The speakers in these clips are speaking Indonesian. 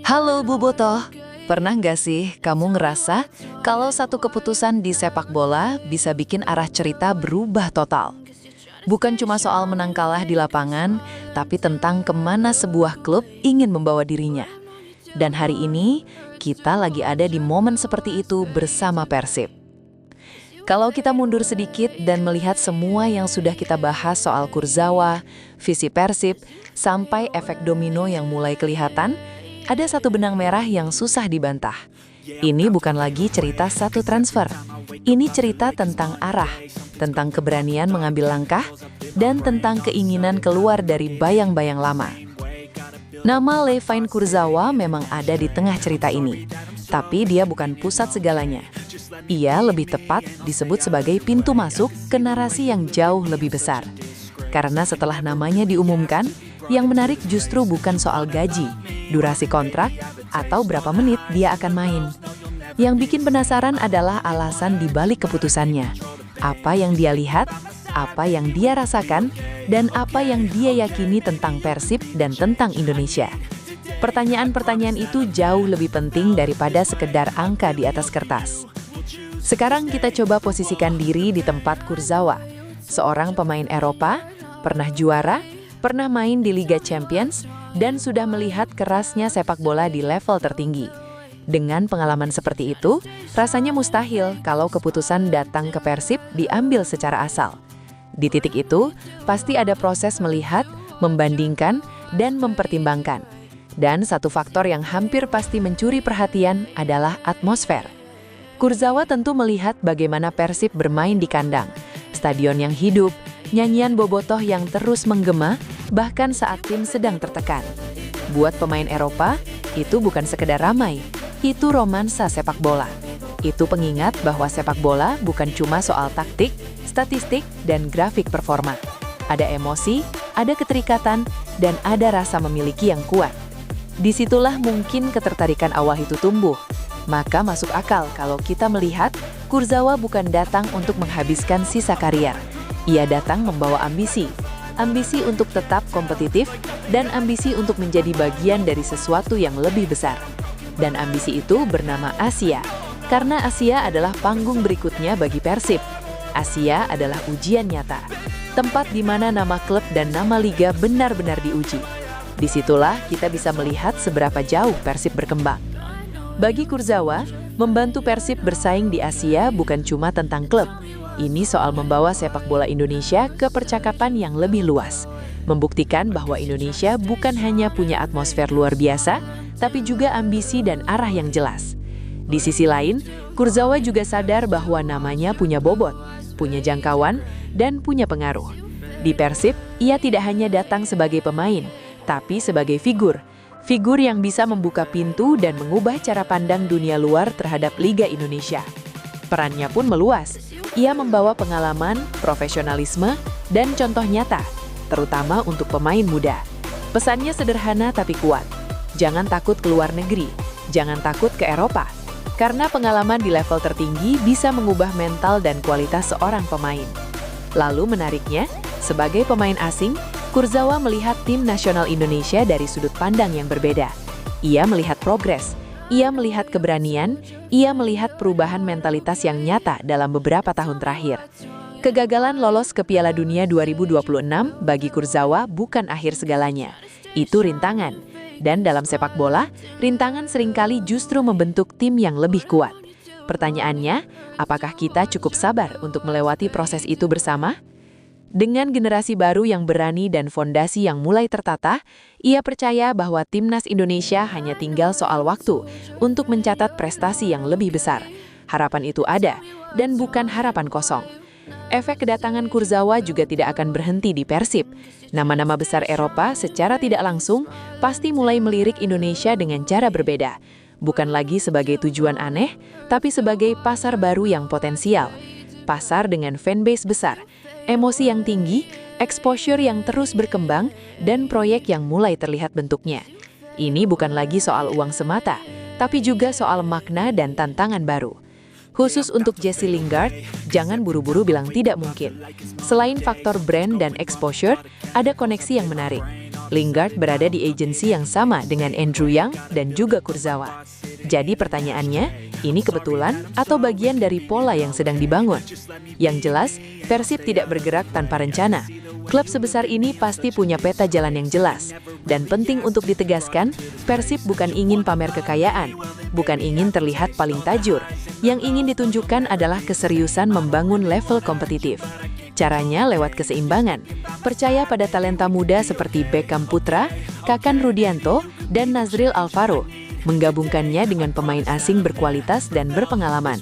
Halo Bu Botoh, pernah nggak sih kamu ngerasa kalau satu keputusan di sepak bola bisa bikin arah cerita berubah total? Bukan cuma soal menang kalah di lapangan, tapi tentang kemana sebuah klub ingin membawa dirinya. Dan hari ini, kita lagi ada di momen seperti itu bersama Persib. Kalau kita mundur sedikit dan melihat semua yang sudah kita bahas soal Kurzawa, visi Persib, sampai efek domino yang mulai kelihatan, ada satu benang merah yang susah dibantah. Ini bukan lagi cerita satu transfer. Ini cerita tentang arah, tentang keberanian mengambil langkah, dan tentang keinginan keluar dari bayang-bayang lama. Nama Levine Kurzawa memang ada di tengah cerita ini, tapi dia bukan pusat segalanya. Ia lebih tepat disebut sebagai pintu masuk ke narasi yang jauh lebih besar. Karena setelah namanya diumumkan, yang menarik justru bukan soal gaji, durasi kontrak, atau berapa menit dia akan main. Yang bikin penasaran adalah alasan dibalik keputusannya. Apa yang dia lihat, apa yang dia rasakan, dan apa yang dia yakini tentang Persib dan tentang Indonesia. Pertanyaan-pertanyaan itu jauh lebih penting daripada sekedar angka di atas kertas. Sekarang kita coba posisikan diri di tempat Kurzawa, seorang pemain Eropa, pernah juara, pernah main di Liga Champions, dan sudah melihat kerasnya sepak bola di level tertinggi. Dengan pengalaman seperti itu, rasanya mustahil kalau keputusan datang ke Persib diambil secara asal. Di titik itu, pasti ada proses melihat, membandingkan, dan mempertimbangkan. Dan satu faktor yang hampir pasti mencuri perhatian adalah atmosfer. Kurzawa tentu melihat bagaimana Persib bermain di kandang, stadion yang hidup, nyanyian bobotoh yang terus menggema, bahkan saat tim sedang tertekan. Buat pemain Eropa, itu bukan sekedar ramai, itu romansa sepak bola. Itu pengingat bahwa sepak bola bukan cuma soal taktik, statistik, dan grafik performa. Ada emosi, ada keterikatan, dan ada rasa memiliki yang kuat. Disitulah mungkin ketertarikan awal itu tumbuh. Maka masuk akal kalau kita melihat Kurzawa bukan datang untuk menghabiskan sisa karier. Ia datang membawa ambisi untuk tetap kompetitif, dan ambisi untuk menjadi bagian dari sesuatu yang lebih besar. Dan ambisi itu bernama Asia, karena Asia adalah panggung berikutnya bagi Persib. Asia adalah ujian nyata, tempat di mana nama klub dan nama liga benar-benar diuji. Disitulah kita bisa melihat seberapa jauh Persib berkembang. Bagi Kurzawa, membantu Persib bersaing di Asia bukan cuma tentang klub. Ini soal membawa sepak bola Indonesia ke percakapan yang lebih luas. Membuktikan bahwa Indonesia bukan hanya punya atmosfer luar biasa, tapi juga ambisi dan arah yang jelas. Di sisi lain, Kurzawa juga sadar bahwa namanya punya bobot, punya jangkauan, dan punya pengaruh. Di Persib, ia tidak hanya datang sebagai pemain, tapi sebagai figur. Figur yang bisa membuka pintu dan mengubah cara pandang dunia luar terhadap Liga Indonesia. Perannya pun meluas. Ia membawa pengalaman, profesionalisme, dan contoh nyata, terutama untuk pemain muda. Pesannya sederhana tapi kuat. Jangan takut ke luar negeri, jangan takut ke Eropa. Karena pengalaman di level tertinggi bisa mengubah mental dan kualitas seorang pemain. Lalu menariknya, sebagai pemain asing, Kurzawa melihat tim nasional Indonesia dari sudut pandang yang berbeda. Ia melihat progres, ia melihat keberanian, ia melihat perubahan mentalitas yang nyata dalam beberapa tahun terakhir. Kegagalan lolos ke Piala Dunia 2026 bagi Kurzawa bukan akhir segalanya. Itu rintangan. Dan dalam sepak bola, rintangan seringkali justru membentuk tim yang lebih kuat. Pertanyaannya, apakah kita cukup sabar untuk melewati proses itu bersama? Dengan generasi baru yang berani dan fondasi yang mulai tertata, ia percaya bahwa Timnas Indonesia hanya tinggal soal waktu untuk mencatat prestasi yang lebih besar. Harapan itu ada, dan bukan harapan kosong. Efek kedatangan Kurzawa juga tidak akan berhenti di Persib. Nama-nama besar Eropa secara tidak langsung pasti mulai melirik Indonesia dengan cara berbeda. Bukan lagi sebagai tujuan aneh, tapi sebagai pasar baru yang potensial. Pasar dengan fanbase besar, emosi yang tinggi, exposure yang terus berkembang, dan proyek yang mulai terlihat bentuknya. Ini bukan lagi soal uang semata, tapi juga soal makna dan tantangan baru. Khusus untuk Jesse Lingard, jangan buru-buru bilang tidak mungkin. Selain faktor brand dan exposure, ada koneksi yang menarik. Lingard berada di agensi yang sama dengan Andrew Yang dan juga Kurzawa. Jadi pertanyaannya, ini kebetulan atau bagian dari pola yang sedang dibangun? Yang jelas, Persib tidak bergerak tanpa rencana. Klub sebesar ini pasti punya peta jalan yang jelas. Dan penting untuk ditegaskan, Persib bukan ingin pamer kekayaan, bukan ingin terlihat paling tajur. Yang ingin ditunjukkan adalah keseriusan membangun level kompetitif. Caranya lewat keseimbangan. Percaya pada talenta muda seperti Beckham Putra, Kakan Rudianto, dan Nazril Alvaro. Menggabungkannya dengan pemain asing berkualitas dan berpengalaman.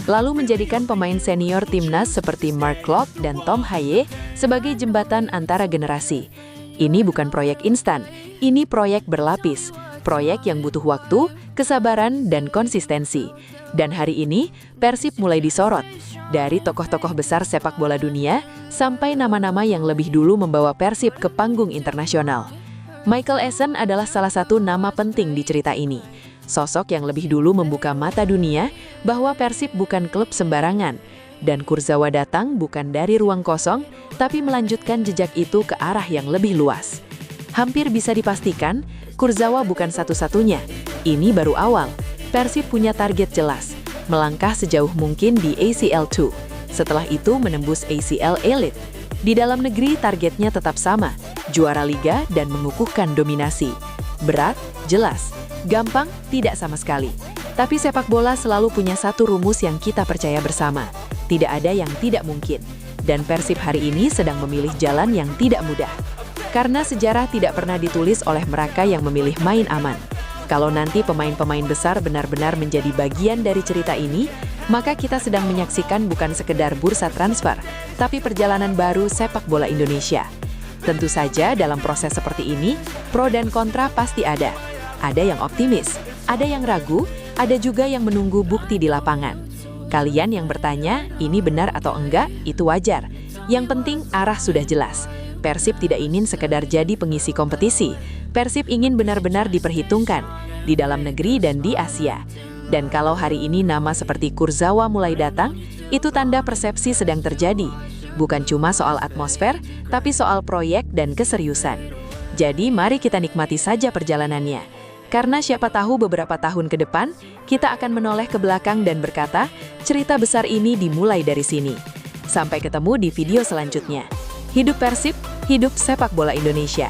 Lalu menjadikan pemain senior timnas seperti Mark Klok dan Tom Haye sebagai jembatan antara generasi. Ini bukan proyek instan, ini proyek berlapis. Proyek yang butuh waktu, kesabaran, dan konsistensi. Dan hari ini, Persib mulai disorot. Dari tokoh-tokoh besar sepak bola dunia, sampai nama-nama yang lebih dulu membawa Persib ke panggung internasional. Michael Essien adalah salah satu nama penting di cerita ini. Sosok yang lebih dulu membuka mata dunia bahwa Persib bukan klub sembarangan. Dan Kurzawa datang bukan dari ruang kosong, tapi melanjutkan jejak itu ke arah yang lebih luas. Hampir bisa dipastikan, Kurzawa bukan satu-satunya. Ini baru awal. Persib punya target jelas, melangkah sejauh mungkin di ACL 2. Setelah itu menembus ACL Elite. Di dalam negeri targetnya tetap sama, juara liga dan mengukuhkan dominasi. Berat, jelas. Gampang, tidak sama sekali. Tapi sepak bola selalu punya satu rumus yang kita percaya bersama. Tidak ada yang tidak mungkin. Dan Persib hari ini sedang memilih jalan yang tidak mudah. Karena sejarah tidak pernah ditulis oleh mereka yang memilih main aman. Kalau nanti pemain-pemain besar benar-benar menjadi bagian dari cerita ini, maka kita sedang menyaksikan bukan sekedar bursa transfer, tapi perjalanan baru sepak bola Indonesia. Tentu saja dalam proses seperti ini, pro dan kontra pasti ada. Ada yang optimis, ada yang ragu, ada juga yang menunggu bukti di lapangan. Kalian yang bertanya, ini benar atau enggak, itu wajar. Yang penting arah sudah jelas. Persib tidak ingin sekedar jadi pengisi kompetisi. Persib ingin benar-benar diperhitungkan di dalam negeri dan di Asia. Dan kalau hari ini nama seperti Kurzawa mulai datang, itu tanda persepsi sedang terjadi. Bukan cuma soal atmosfer, tapi soal proyek dan keseriusan. Jadi mari kita nikmati saja perjalanannya. Karena siapa tahu beberapa tahun ke depan, kita akan menoleh ke belakang dan berkata, cerita besar ini dimulai dari sini. Sampai ketemu di video selanjutnya. Hidup Persib, hidup sepak bola Indonesia.